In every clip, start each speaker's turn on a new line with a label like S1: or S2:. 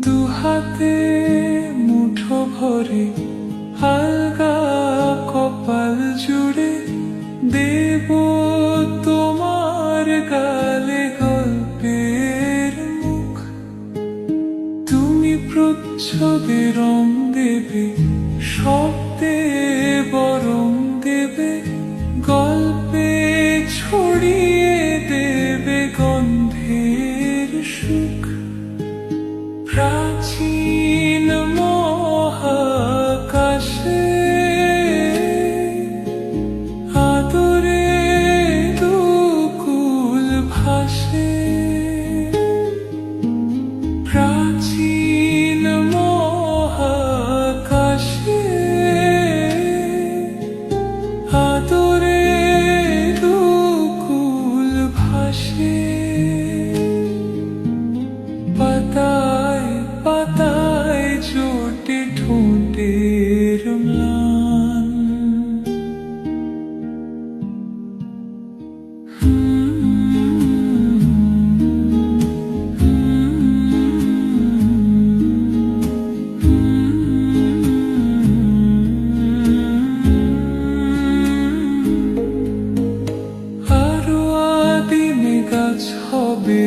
S1: দুহাতে মুঠো ভরে হালকা কপাল জুড়ে দেব তোমার গালে গল্পের মুখ। তুমি প্রচ্ছদে রং দেবে, শব্দে বরং দেবে, গল্পে ছড়িয়ে দেবে গন্ধের সুখ। প্রাচীন মহাকাশে আদরে দুকুল ভাসে। প্রাচীন মহাকাশে আদরে দুকুল ভাসে। পাতায় পাতায় চোটে ঠোঁটের ম্লান। আরো আদিমে গাছ হবে,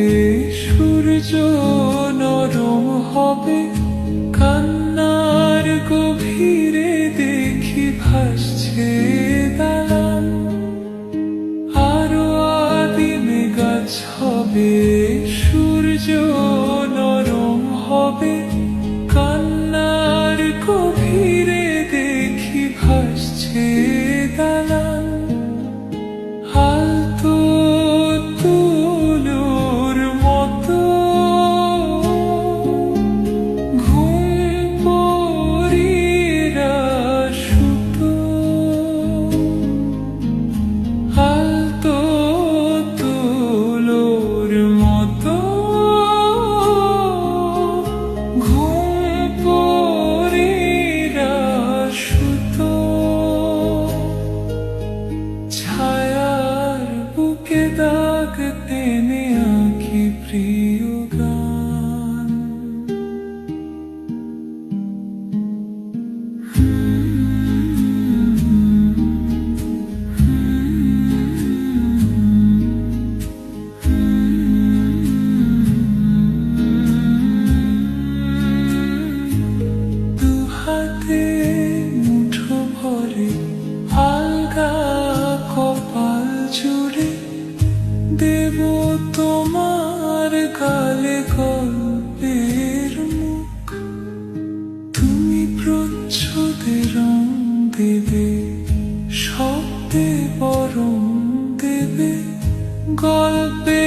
S1: সূর্য নরম হবে, কান্নার গভীরে দেখি ভাসছে দালান। আরো আদিমে গাছ হবে, সূর্য নরম হবে, কান্নার গভীরে দেখি ভাসছে দালান। আলতো তুলোর মতো ঘুম পরীরা সুতো। আলতো তুলোর মতো ঘুম পরীরা সুতো। ছায়ার বুকে দাগ টেনে আঁকি প্রিয় গান। দুহাতে মুঠো ভরে হালকা কপাল জুড়ে দেব তোমার গালে গল্পের মুখ। তুমি প্রচ্ছদে রং দেবে, শব্দে বরং দেবে, গল্পে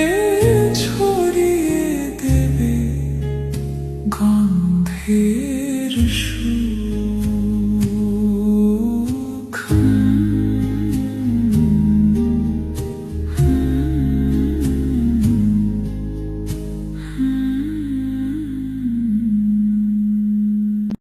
S1: ছড়িয়ে দেবে গন্ধের সুখ।